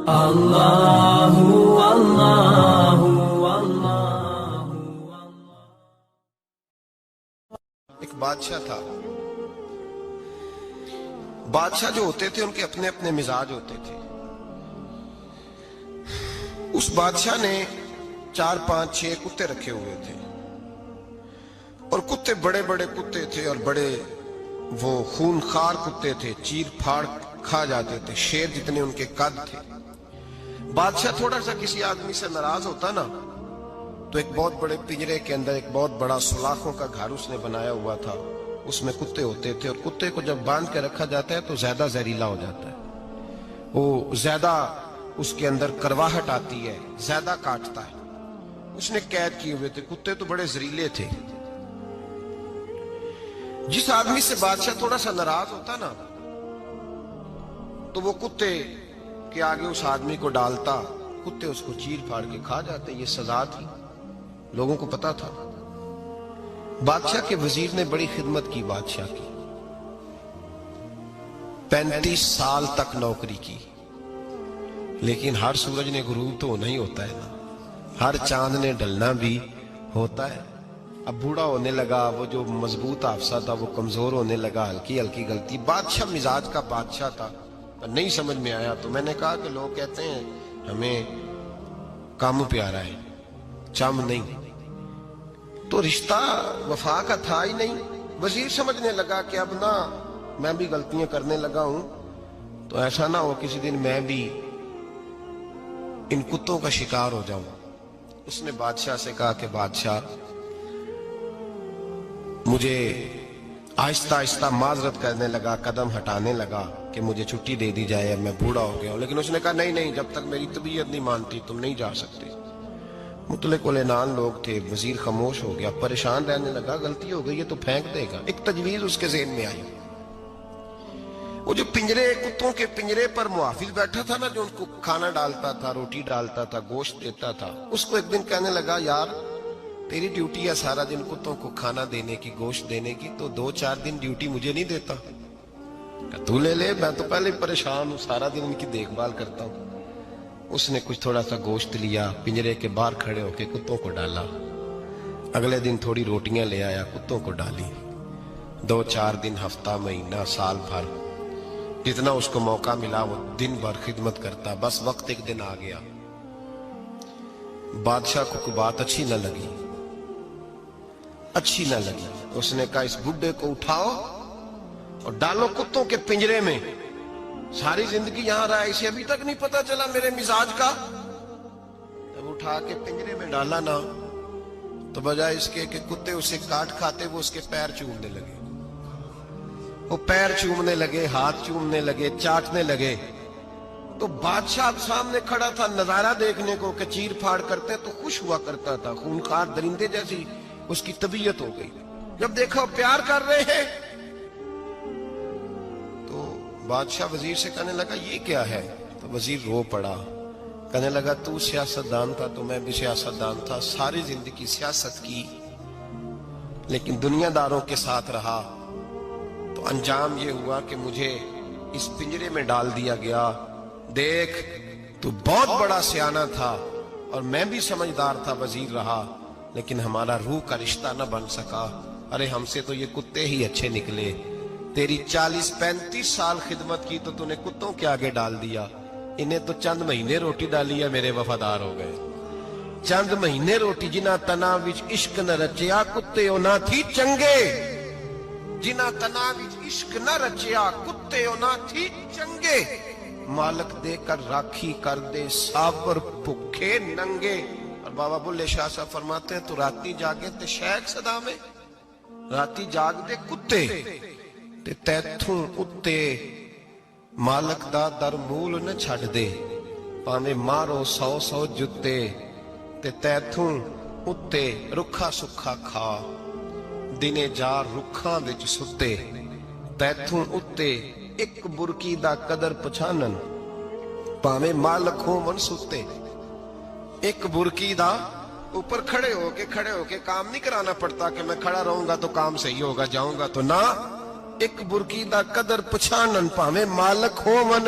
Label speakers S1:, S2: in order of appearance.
S1: اللہ اللہ اللہ۔
S2: ایک بادشاہ تھا۔ بادشاہ جو ہوتے تھے ان کے اپنے اپنے مزاج ہوتے تھے۔ اس بادشاہ نے 4 5 6 کتے رکھے ہوئے تھے، اور کتے بڑے بڑے کتے تھے، اور بڑے وہ خونخوار کتے تھے، چیر پھاڑ کھا جاتے تھے، شیر جتنے ان کے قد تھے۔ بادشاہ تھوڑا سا کسی آدمی سے ناراض ہوتا نا تو ایک بہت بڑے پنجرے کے اندر ایک بہت بڑا سلاخوں کا گھر اس نے بنایا ہوا تھا، اس میں کتے ہوتے تھے، اور کتے کو جب باندھ کے رکھا جاتا ہے تو زیادہ زہریلا ہو جاتا ہے، وہ زیادہ اس کے اندر کرواہٹ آتی ہے، زیادہ کاٹتا ہے۔ اس نے قید کیے ہوئے تھے، کتے تو بڑے زہریلے تھے۔ جس آدمی سے بادشاہ تھوڑا سا ناراض ہوتا نا تو وہ کتے کے آگے اس آدمی کو ڈالتا، کتے اس کو چیر پھاڑ کے کھا جاتے۔ یہ سزا تھی، لوگوں کو پتا تھا۔ بادشاہ کے وزیر نے بڑی خدمت کی بادشاہ کی، 35 سال تک نوکری کی، لیکن ہر سورج نے غروب تو ہونا ہی ہوتا ہے نا، ہر چاند نے ڈھلنا بھی ہوتا ہے۔ اب بوڑھا ہونے لگا، وہ جو مضبوط حافظہ تھا وہ کمزور ہونے لگا، ہلکی ہلکی غلطی۔ بادشاہ مزاج کا بادشاہ تھا، نہیں سمجھ میں آیا تو میں نے کہا کہ لوگ کہتے ہیں ہمیں کام پیارا ہے، چم نہیں، تو رشتہ وفا کا تھا ہی نہیں۔ وزیر سمجھنے لگا کہ اب نہ میں بھی غلطیاں کرنے لگا ہوں تو ایسا نہ ہو کسی دن میں بھی ان کتوں کا شکار ہو جاؤں۔ اس نے بادشاہ سے کہا کہ بادشاہ مجھے آہستہ آہستہ معذرت کرنے لگا، قدم ہٹانے لگا کہ مجھے چھٹی دے دی جائے، اب میں بوڑھا ہو گیا ہوں۔ لیکن اس نے کہا نہیں نہیں، جب تک میری طبیعت نہیں مانتی تم نہیں جا سکتے۔ مطلق العنان لوگ تھے، وزیر خاموش ہو گیا، پریشان رہنے لگا، غلطی ہو گئی ہے تو پھینک دے گا۔ ایک تجویز اس کے ذہن میں آئی، وہ جو پنجرے کتوں کے پنجرے پر محافظ بیٹھا تھا نا، جو ان کو کھانا ڈالتا تھا، روٹی ڈالتا تھا، گوشت دیتا تھا، اس کو ایک دن کہنے لگا یار تیری ڈیوٹی ہے سارا دن کتوں کو کھانا دینے کی، گوشت دینے کی، تو 2 4 دن ڈیوٹی مجھے نہیں دیتا؟ تو لے لے، میں تو پہلے پریشان ہوں، سارا دن ان کی دیکھ بھال کرتا ہوں۔ اس نے کچھ تھوڑا سا گوشت لیا، پنجرے کے باہر کھڑے ہو کے کتوں کو ڈالا، اگلے دن تھوڑی روٹیاں لے آیا، کتوں کو ڈالی، 2 4 دن، ہفتہ، مہینہ، سال بھر، جتنا اس کو موقع ملا وہ دن بھر خدمت کرتا۔ بس وقت ایک دن آ گیا، بادشاہ کو کوئی بات اچھی نہ لگی، اس نے کہا اس بڈھے کو اٹھاؤ اور ڈالو کتوں کے پنجرے میں، ساری زندگی یہاں رہا، اسے ابھی تک نہیں پتا چلا میرے مزاج کا۔ جب اٹھا کے پنجرے میں ڈالا نا تو بجائے اس کے کہ کتے اسے کاٹ کھاتے، وہ اس کے پیر چومنے لگے، وہ پیر چومنے لگے، ہاتھ چومنے لگے، چاٹنے لگے۔ تو بادشاہ سامنے کھڑا تھا نظارہ دیکھنے کو کہ چیر پھاڑ کرتے تو خوش ہوا کرتا تھا، خونخوار درندے جیسی اس کی طبیعت ہو گئی۔ جب دیکھا وہ پیار کر رہے ہیں تو بادشاہ وزیر سے کہنے لگا یہ کیا ہے؟ تو وزیر رو پڑا، کہنے لگا تو سیاستدان تھا تو میں بھی سیاستدان تھا، ساری زندگی سیاست کی لیکن دنیا داروں کے ساتھ رہا، تو انجام یہ ہوا کہ مجھے اس پنجرے میں ڈال دیا گیا۔ دیکھ تو بہت بڑا سیانہ تھا اور میں بھی سمجھدار تھا، وزیر رہا، لیکن ہمارا روح کا رشتہ نہ بن سکا۔ ارے ہم سے تو یہ کتے ہی اچھے نکلے، تیری 40 35 سال خدمت کی تو تو نے کتوں کے آگے ڈال دیا، انہیں تو چند مہینے روٹی ڈالی ہے، میرے وفادار ہو گئے۔ چند مہینے روٹی، جنہ تنا وچ عشق نہ رچیا کتے او نہ تھی چنگے، جنہ تنا وچ عشق نہ رچیا کتے او نہ تھی چنگے، مالک دے کر راکھی کر دے ساور بھکھے ننگے۔ اور بابا بلے شاہ صاحب فرماتے ہیں تو راتی جاگے تے شیخ صدا میں، راتی جاگ دے کتے تے تیتھوں اتے مالک دا در مول نہ چھڑ دے، پاویں مارو 100 جتے تے تیتھوں اتے رکھا سکھا کھا، دنے جار رکھاں وچ ستے، تیتھوں اتے ایک برکی دا قدر پچھانن، پاویں مالک ہون ستے۔ ایک برکی دا اوپر کھڑے ہو کے کام نہیں کرانا پڑتا کہ میں کھڑا رہوں گا تو کام صحیح ہوگا، جاؤں گا تو نہ، ایک برکی دا قدر پچھانن، پاویں مالک ہون